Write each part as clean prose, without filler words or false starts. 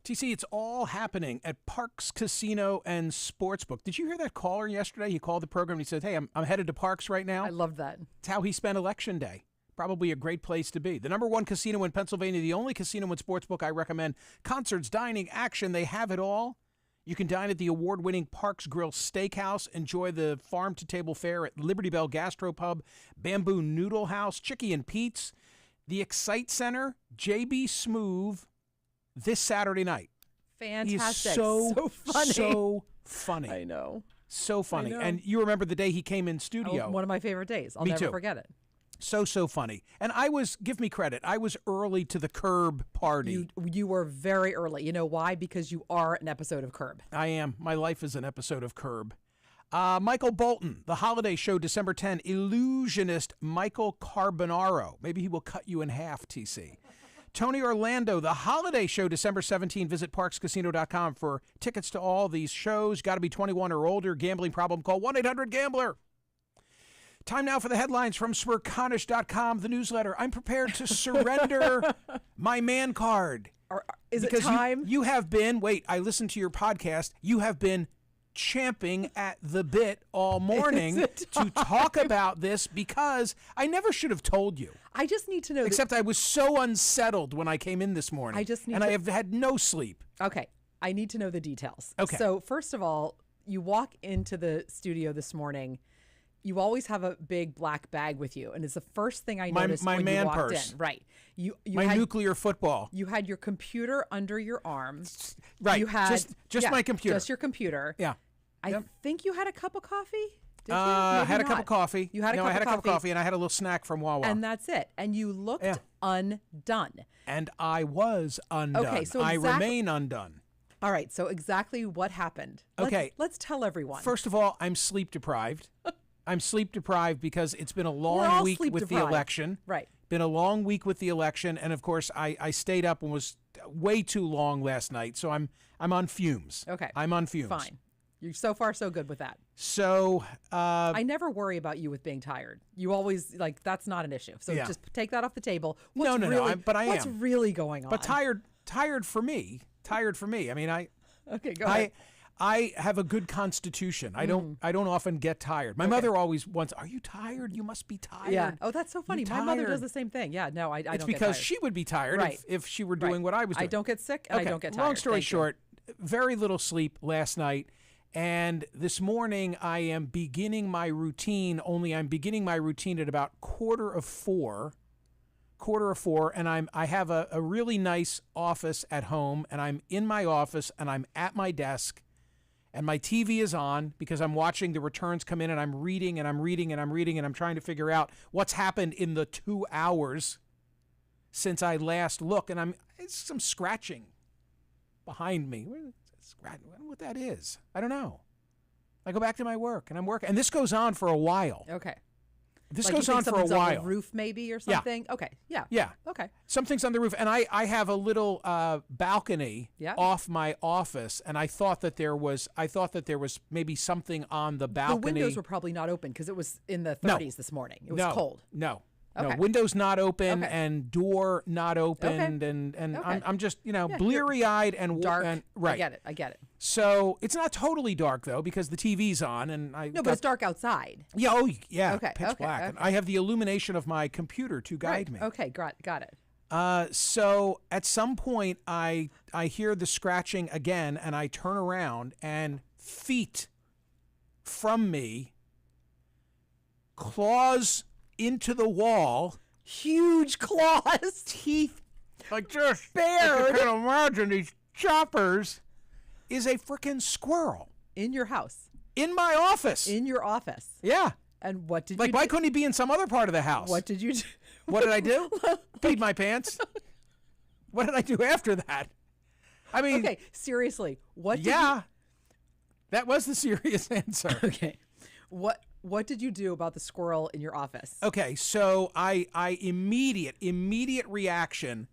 TC, it's all happening at Parks Casino and Sportsbook. Did you hear that caller yesterday? He called the program and he said, hey, I'm headed to Parks right now. I love that. It's how he spent Election Day. Probably a great place to be. The #1 casino in Pennsylvania, the only casino and sportsbook I recommend. Concerts, dining, action, they have it all. You can dine at the award-winning Parks Grill Steakhouse, enjoy the farm-to-table fare at Liberty Bell Gastropub, Bamboo Noodle House, Chicky and Pete's, the Excite Center, JB Smoove, this Saturday night. Fantastic. He's so funny. So funny. I know. So funny. I know. And you remember the day he came in studio. Oh, one of my favorite days. I'll Me never too. forget it. So funny. And give me credit, I was early to the Curb party. You were very early. You know why? Because you are an episode of Curb. I am. My life is an episode of Curb. Michael Bolton, The Holiday Show, December 10. Illusionist Michael Carbonaro. Maybe he will cut you in half, TC. Tony Orlando, The Holiday Show, December 17. Visit parkscasino.com for tickets to all these shows. Got to be 21 or older. Gambling problem, call 1-800-GAMBLER. Time now for the headlines from Smerconish.com, the newsletter. I'm prepared to surrender my man card. Is it time? You have been, I listened to your podcast. You have been champing at the bit all morning to talk about this because I never should have told you. I just need to know. Except I was so unsettled when I came in this morning. I have had no sleep. Okay. I need to know the details. Okay. So first of all, you walk into the studio this morning. You always have a big black bag with you, and it's the first thing I noticed my when man you walked purse. in. Right. You my had nuclear football. You had your computer under your arm. Right. You had just my computer. Just your computer. Yeah. I think you had a cup of coffee. Did you? I had a Maybe cup not. of coffee. You had a I cup had of a cup of coffee, and I had a little snack from Wawa. And that's it. And you looked undone. And I was undone. Okay, so I remain undone. All right. So exactly what happened? Let's tell everyone. First of all, I'm sleep deprived. I'm sleep deprived because it's been a long week with the election. Right. Been a long week with the election, and of course, I stayed up and was way too long last night, so I'm on fumes. Okay. I'm on fumes. Fine. You're so far so good with that. So I never worry about you with being tired. You always that's not an issue. So just take that off the table. No. But I am. What's really going on? But tired for me. Tired for me. I mean, Okay, go ahead. I have a good constitution. I don't often get tired. My mother always wants, are you tired? You must be tired. Yeah. Oh, that's so funny. My mother does the same thing. Yeah. No, I don't get tired. It's because she would be tired if she were doing what I was doing. I don't get sick and I don't get tired. Long story short, very little sleep last night. And this morning I am beginning my routine, only I'm beginning my routine at about quarter of four, and I have a really nice office at home, and I'm in my office and I'm at my desk. And my TV is on because I'm watching the returns come in, and I'm reading and I'm reading and I'm reading, and I'm trying to figure out what's happened in the 2 hours since I last looked. And it's some scratching behind me. I don't know what that is. I don't know. I go back to my work and I'm working, and this goes on for a while. Okay. This goes on for a while. On the roof maybe or something? Yeah. Okay. Yeah. Yeah. Okay. Something's on the roof. And I have a little balcony off my office, and I thought that there was maybe something on the balcony. The windows were probably not open because it was in the 30s this morning. It was cold. No. Okay. No, windows not open and door not opened, and I'm just bleary-eyed and dark. And, right. I get it. So it's not totally dark though because the TV's on, and but it's dark outside. Yeah. Oh yeah. Okay. Pitch black. And I have the illumination of my computer to guide me. Okay. Got it. So at some point I hear the scratching again, and I turn around, and feet from me, claws into the wall, huge claws, teeth like just bared. You can imagine these choppers. Is a freaking squirrel in your house, in my office, in your office. Yeah. And what did you do? Why couldn't he be in some other part of the house? What did you do? What did I do? Peed my pants. What did I do after that? I mean, okay, seriously, what? That was the serious answer. Okay, what did you do about the squirrel in your office? Okay, so I immediate reaction,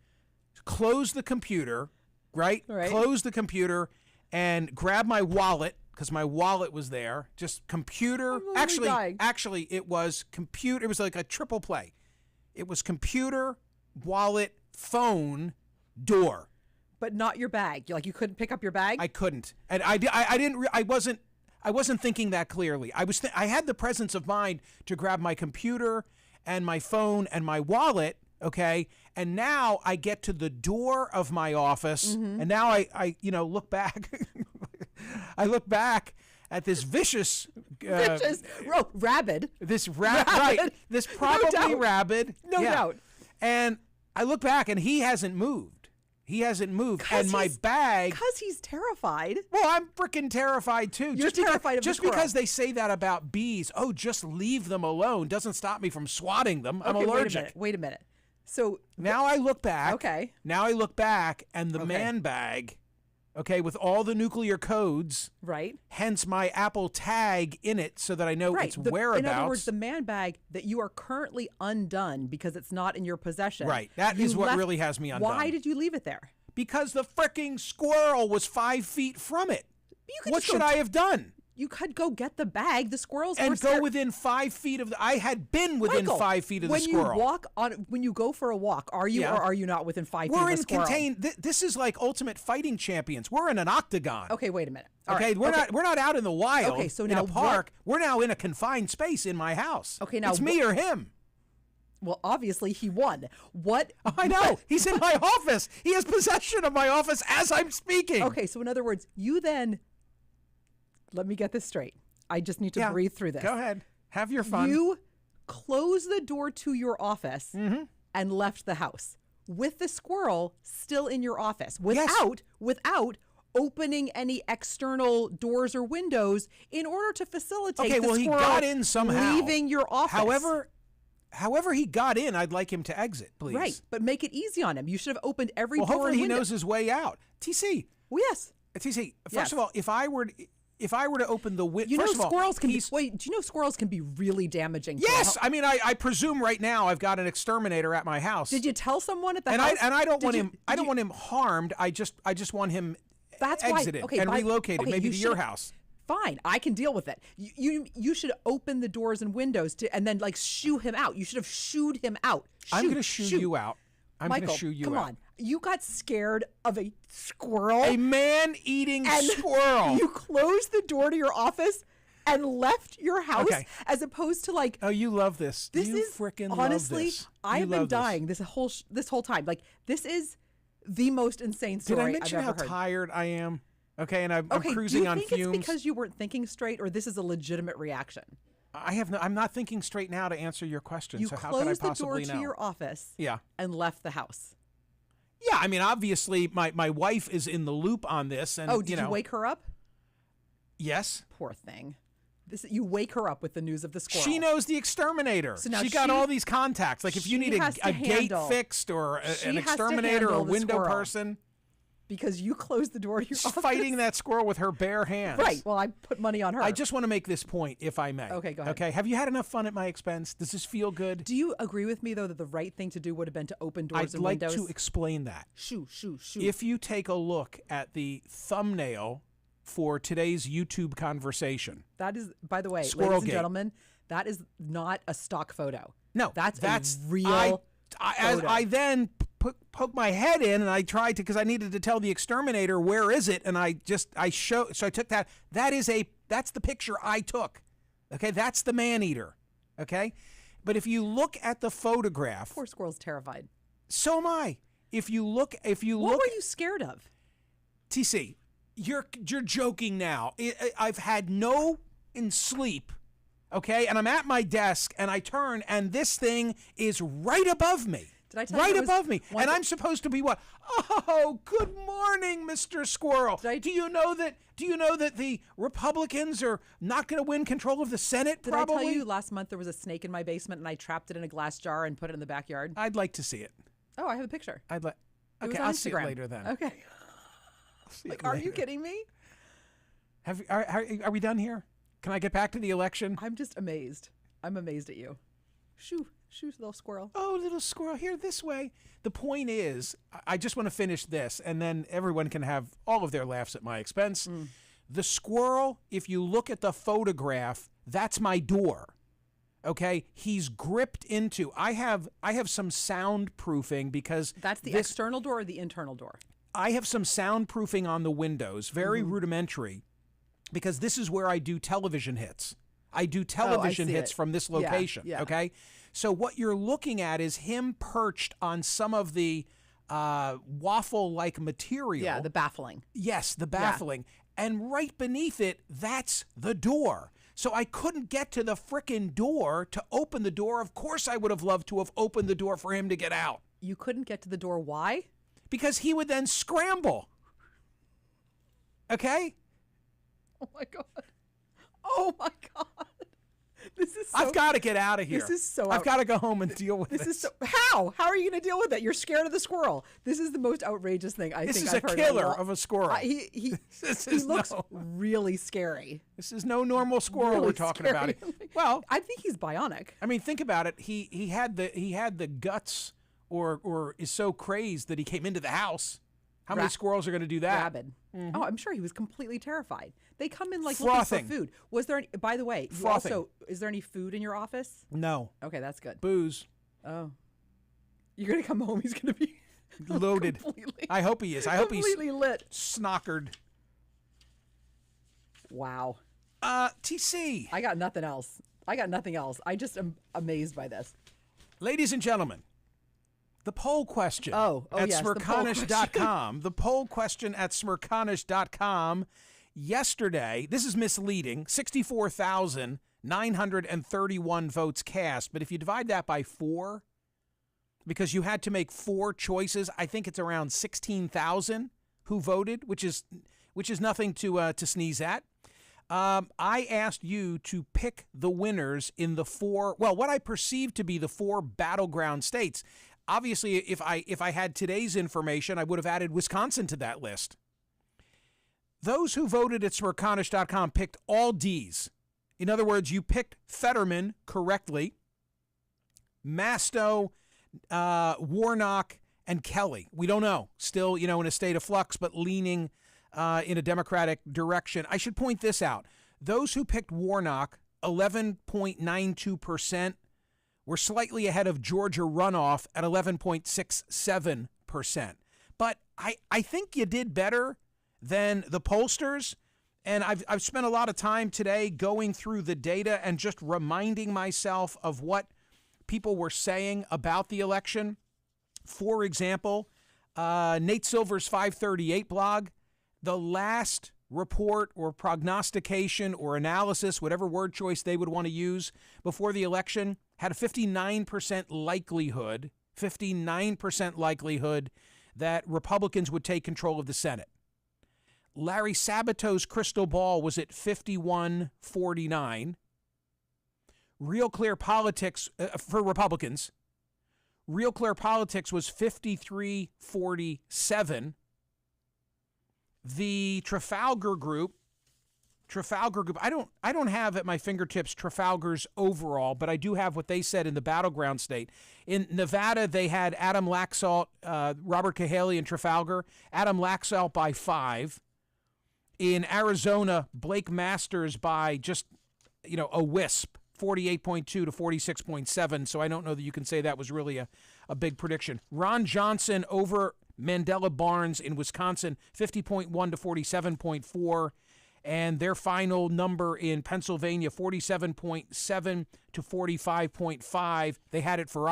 close the computer, right? Close the computer and grab my wallet because my wallet was there. Just computer. Actually, it was computer. It was like a triple play. It was computer, wallet, phone, door. But not your bag. You couldn't pick up your bag? I couldn't. And I wasn't thinking that clearly. I had the presence of mind to grab my computer and my phone and my wallet, okay? And now I get to the door of my office, and now I look back. I look back at this vicious rabid. This right. This probably rabid. No doubt. And I look back and he hasn't moved. And my bag. Because he's terrified. Well, I'm freaking terrified too. You're terrified of the squirrel. Because they say that about bees. Oh, just leave them alone. Doesn't stop me from swatting them. I'm allergic. Wait a minute. So now I look back. Okay. Now I look back and the man bag, okay, with all the nuclear codes. Right. Hence my Apple tag in it so that I know its whereabouts. In other words, the man bag that you are currently undone because it's not in your possession. Right. That is what really has me undone. Why did you leave it there? Because the freaking squirrel was 5 feet from it. What should I have done? You could go get the bag. The squirrels and go within 5 feet of I had been within 5 feet of the squirrel. When you go for a walk, are you or are you not within 5 feet of the squirrel? We're in contained. This is like Ultimate Fighting Champions. We're in an octagon. Okay, wait a minute. We're not out in the wild. Okay, so in now a park. We're now in a confined space in my house. Okay, now it's me or him. Well, obviously he won. What? I know. He's in my office. He has possession of my office as I'm speaking. Okay, so in other words, you then. Let me get this straight. I just need to breathe through this. Go ahead. Have your fun. You closed the door to your office and left the house with the squirrel still in your office without opening any external doors or windows in order to facilitate the squirrel he got in somehow. Leaving your office. However he got in, I'd like him to exit, please. Right, but make it easy on him. You should have opened every door and hopefully window. He knows his way out. TC. Well, yes. TC, first of all, if I were to open the window, do you know squirrels can be really damaging? Yes, I mean, I presume right now I've got an exterminator at my house. Did you tell someone at the house? I don't want him. I don't want him harmed. I just want him exited and relocated, maybe to your house. Fine, I can deal with it. You should open the doors and windows and then shoo him out. You should have shooed him out. I'm going to shoo you out. Michael, come on. You got scared of a squirrel. A man-eating squirrel. You closed the door to your office and left your house as opposed to Oh, you love this. This you is freaking honestly, love this. I've been dying this whole time. This is the most insane story I've ever heard. Did I mention how tired I am? Okay, and I'm cruising on fumes. Do you think it's because you weren't thinking straight, or this is a legitimate reaction? I'm not thinking straight now to answer your question. You so how could I possibly know? closed the door to your office, and left the house. Yeah, I mean, obviously, my wife is in the loop on this, and did you wake her up? Yes. Poor thing. You wake her up with the news of the squirrel. She knows the exterminator. So now she got all these contacts. Like if you need a gate fixed or an exterminator or a window person. Because you closed the door to your office. Fighting that squirrel with her bare hands. Right. Well, I put money on her. I just want to make this point, if I may. Okay, go ahead. Okay. Have you had enough fun at my expense? Does this feel good? Do you agree with me, though, that the right thing to do would have been to open doors and windows? I'd like to explain that. Shoo. If you take a look at the thumbnail for today's YouTube conversation. That is, by the way, Squirrel ladies and Gate. gentlemen, that is not a stock photo. No. That's a real photo. I then poke my head in and I tried to, because I needed to tell the exterminator so I took that. That's the picture I took. Okay, that's the man eater. Okay, but if you look at the photograph, poor squirrel's terrified. So am I. What were you scared of? TC, you're joking now. I've had no sleep. Okay, and I'm at my desk and I turn and this thing is right above me. Did I tell right you above me, and I'm supposed to be what? Oh, good morning, Mr. Squirrel. Do you know that the Republicans are not going to win control of the Senate? Did probably? I tell you last month there was a snake in my basement and I trapped it in a glass jar and put it in the backyard? I'd like to see it. Oh, I have a picture. Okay, I'll see it later then. Okay. Are you kidding me? Are we done here? Can I get back to the election? I'm just amazed. I'm amazed at you. Shoo, little squirrel. Oh, little squirrel, here, this way. The point is, I just want to finish this, and then everyone can have all of their laughs at my expense. The squirrel, if you look at the photograph, that's my door. Okay, he's gripped into. I have some soundproofing because that's the external door or the internal door. I have some soundproofing on the windows, very rudimentary, because this is where I do television hits. I do television hits from this location, okay? So what you're looking at is him perched on some of the waffle-like material. Yeah, the baffling. Yes, the baffling. Yeah. And right beneath it, that's the door. So I couldn't get to the frickin' door to open the door. Of course I would have loved to have opened the door for him to get out. You couldn't get to the door. Why? Because he would then scramble. Okay? Oh, my God. Oh, my God. This is so, I've got to get out of here. This is so... I've got to go home and deal with this. This is so... How? How are you going to deal with it? You're scared of the squirrel. This is the most outrageous thing I think I've heard. This is a killer of a squirrel. He looks really scary. This is no normal squirrel we're talking about. It. Well, I think he's bionic. I mean, think about it. He had the guts or is so crazed that he came into the house. How many squirrels are going to do that? Rabid. Mm-hmm. Oh, I'm sure he was completely terrified. They come in like Frothing. looking for food. Was there any, by the way, you also, is there any food in your office? No. Okay, that's good. Booze. Oh. You're going to come home, he's going to be loaded. I hope he is. I hope he's completely lit. Snockered. Wow. TC. I got nothing else. I just am amazed by this. Ladies and gentlemen, the poll question at Smerconish.com. The poll question at Smerconish.com yesterday. This is misleading. 64,931 votes cast. But if you divide that by 4, because you had to make 4 choices, I think it's around 16,000 who voted, which is nothing to sneeze at. I asked you to pick the winners in the 4, well, what I perceive to be the 4 battleground states. Obviously, if I had today's information, I would have added Wisconsin to that list. Those who voted at Smerconish.com picked all Ds. In other words, you picked Fetterman correctly, Masto, Warnock, and Kelly. We don't know. Still, in a state of flux, but leaning in a Democratic direction. I should point this out. Those who picked Warnock, 11.92%, were slightly ahead of Georgia runoff at 11.67%. But I think you did better than the pollsters, and I've spent a lot of time today going through the data and just reminding myself of what people were saying about the election. For example, Nate Silver's 538 blog, the last report or prognostication or analysis, whatever word choice they would want to use before the election, had a 59% likelihood that Republicans would take control of the Senate. Larry Sabato's crystal ball was at 51-49. Real Clear Politics for Republicans. Real Clear Politics was 53-47. The Trafalgar Group, I don't have at my fingertips Trafalgar's overall, but I do have what they said in the battleground state. In Nevada, they had Adam Laxalt, Robert Cahaly, and Trafalgar. Adam Laxalt by 5. In Arizona, Blake Masters by just, a wisp, 48.2 to 46.7. So I don't know that you can say that was really a big prediction. Ron Johnson over Mandela Barnes in Wisconsin, 50.1 to 47.4. And their final number in Pennsylvania, 47.7 to 45.5. They had it for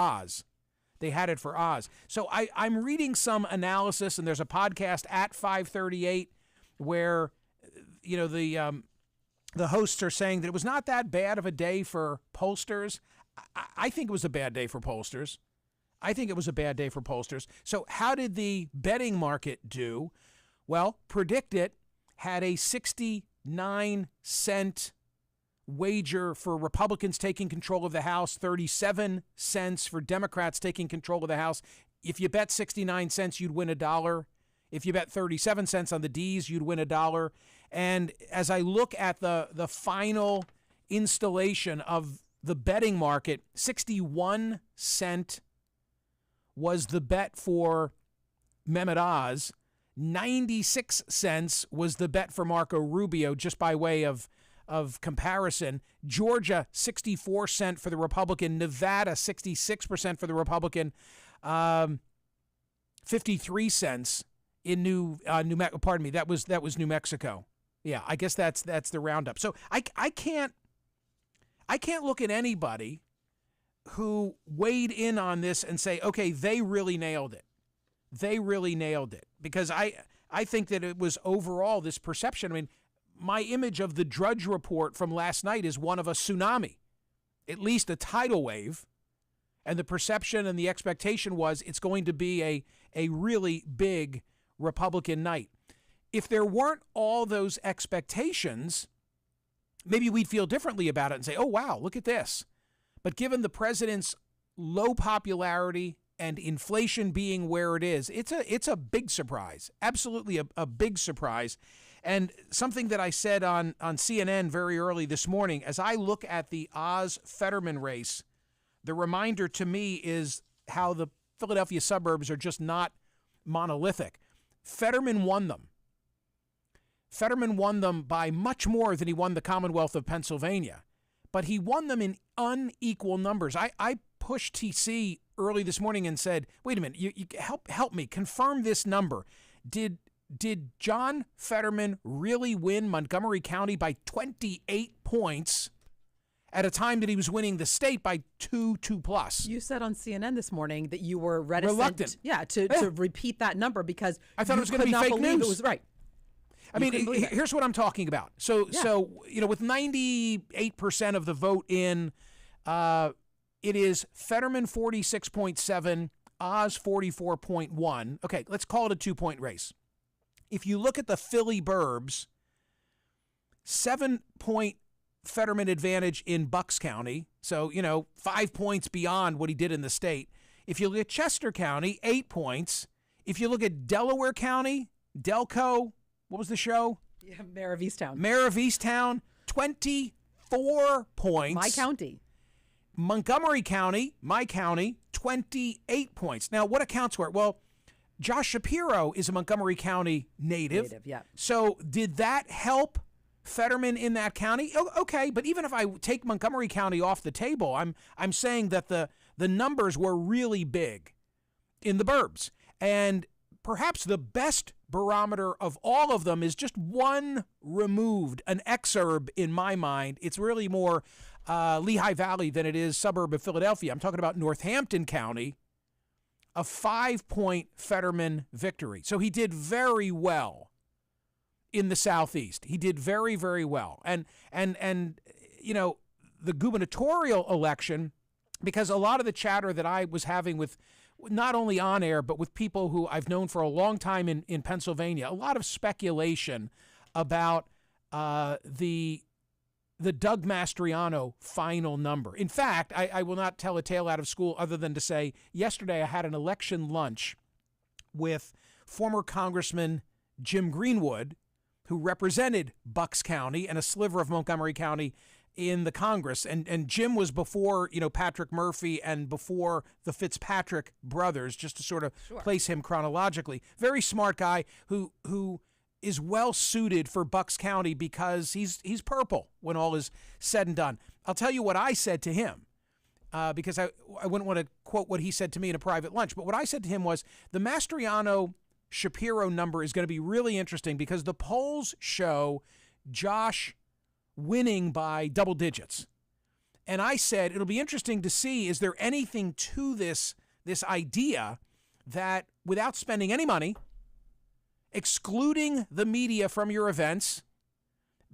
Oz. So I'm reading some analysis, and there's a podcast at 538 where, the hosts are saying that it was not that bad of a day for pollsters. I think it was a bad day for pollsters. So how did the betting market do? Well, Predict It had a 69-cent wager for Republicans taking control of the House, 37 cents for Democrats taking control of the House. If you bet 69 cents, you'd win $1. If you bet 37 cents on the Ds, you'd win $1. And as I look at the final installation of the betting market, 61 cent was the bet for Mehmet Oz. 96 cents was the bet for Marco Rubio, just by way of comparison. Georgia, 64 cent for the Republican. Nevada, 66% for the Republican. 53 cents in that was New Mexico. Yeah, I guess that's the roundup. So I can't look at anybody who weighed in on this and say, okay, they really nailed it. They really nailed it. Because I think that it was overall this perception. I mean, my image of the Drudge Report from last night is one of a tsunami, at least a tidal wave. And the perception and the expectation was it's going to be a really big Republican night. If there weren't all those expectations, maybe we'd feel differently about it and say, oh, wow, look at this. But given the president's low popularity and inflation being where it is, it's a big surprise, absolutely a big surprise. And something that I said on CNN very early this morning, as I look at the Oz-Fetterman race, the reminder to me is how the Philadelphia suburbs are just not monolithic. Fetterman won them. Fetterman won them by much more than he won the Commonwealth of Pennsylvania. But he won them in unequal numbers. I pushed TC early this morning and said, wait a minute, you help me, confirm this number. Did John Fetterman really win Montgomery County by 28 points at a time that he was winning the state by 2 plus? You said on CNN this morning that you were reluctant, to repeat that number because I thought it was going to be fake news. It was right. I mean, here's what I'm talking about. So with 98% of the vote in, it is Fetterman 46.7, Oz 44.1. Okay, let's call it a 2-point race. If you look at the Philly burbs, 7-point Fetterman advantage in Bucks County. So, 5 points beyond what he did in the state. If you look at Chester County, 8 points. If you look at Delaware County, Delco, what was the show? Yeah, Mayor of Easttown. Mayor of Easttown, 24 points. My county. Montgomery County, my county, 28 points. Now, what accounts for it? Well, Josh Shapiro is a Montgomery County native. Yeah. So did that help Fetterman in that county? Okay, but even if I take Montgomery County off the table, I'm saying that the numbers were really big in the burbs. And perhaps the best barometer of all of them is just one removed, an exurb in my mind. It's really more Lehigh Valley than it is suburb of Philadelphia. I'm talking about Northampton County, a 5-point Fetterman victory. So he did very well in the Southeast. He did very, very well. And the gubernatorial election, because a lot of the chatter that I was having with not only on air, but with people who I've known for a long time in Pennsylvania, a lot of speculation about the Doug Mastriano final number. In fact, I will not tell a tale out of school other than to say yesterday I had an election lunch with former Congressman Jim Greenwood, who represented Bucks County and a sliver of Montgomery County in the Congress. And Jim was before, Patrick Murphy and before the Fitzpatrick brothers, just to sort of place him chronologically. Very smart guy who is well suited for Bucks County because he's purple when all is said and done. I'll tell you what I said to him, because I wouldn't want to quote what he said to me in a private lunch, but what I said to him was the Mastriano Shapiro number is going to be really interesting because the polls show Josh winning by double digits. And I said, it'll be interesting to see, is there anything to this idea that without spending any money, excluding the media from your events,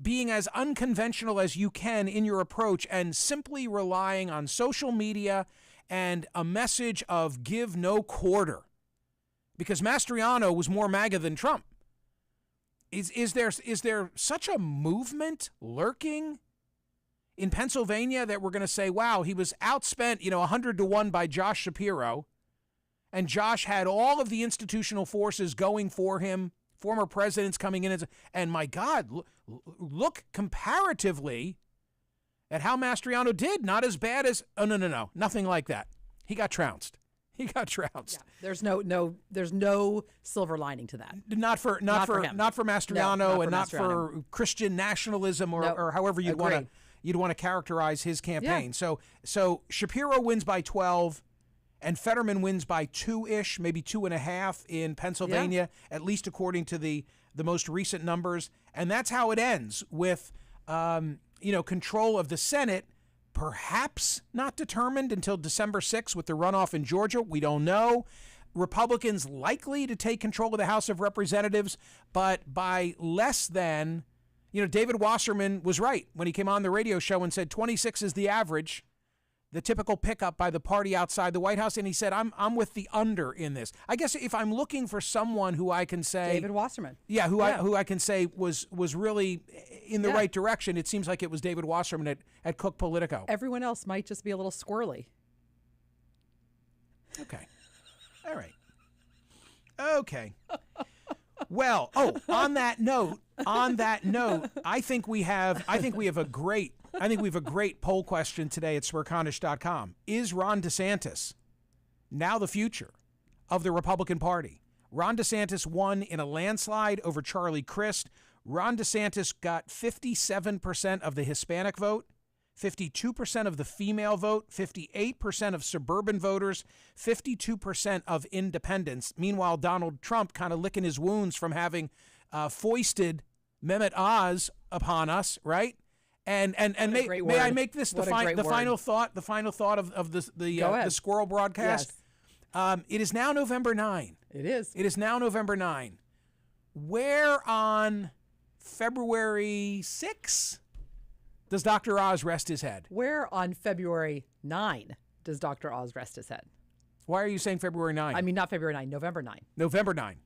being as unconventional as you can in your approach and simply relying on social media and a message of give no quarter, because Mastriano was more MAGA than Trump. Is there such a movement lurking in Pennsylvania that we're going to say, wow, he was outspent, 100-1 by Josh Shapiro, and Josh had all of the institutional forces going for him, former presidents coming in, and my God, look comparatively at how Mastriano did. Not as bad as, no, nothing like that. He got trounced. Yeah, there's no silver lining to that. Not for Mastriano, and not for Christian nationalism or however you'd want to characterize his campaign. Yeah. So Shapiro wins by 12, and Fetterman wins by 2-ish, maybe 2.5 in Pennsylvania, at least according to the most recent numbers. And that's how it ends with, control of the Senate, perhaps not determined until December 6th with the runoff in Georgia. We don't know. Republicans likely to take control of the House of Representatives, but by less than, David Wasserman was right when he came on the radio show and said 26 is the average, the typical pickup by the party outside the White House. And he said, I'm with the under in this. I guess if I'm looking for someone who I can say... David Wasserman. Yeah, who I can say was really in the right direction, it seems like it was David Wasserman at Cook Politico. Everyone else might just be a little squirrely. Okay. All right. Okay. Well, on that note, I think we have a great poll question today at Smerconish.com. Is Ron DeSantis now the future of the Republican Party? Ron DeSantis won in a landslide over Charlie Crist. Ron DeSantis got 57% of the Hispanic vote, 52% of the female vote, 58% of suburban voters, 52% of independents. Meanwhile, Donald Trump kind of licking his wounds from having foisted Mehmet Oz upon us, right? And may I make this the final thought of the Squirrel broadcast? Yes. It is now November 9. It is. It is now November 9. Where on February 6 does Dr. Oz rest his head? Where on February 9 does Dr. Oz rest his head? Why are you saying February 9? I mean, not February 9, November 9. November 9.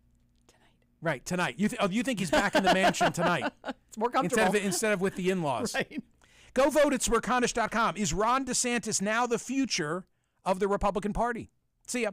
Right, tonight. You think he's back in the mansion tonight? It's more comfortable. Instead of with the in-laws. Right. Go vote at Smerconish.com. Is Ron DeSantis now the future of the Republican Party? See ya.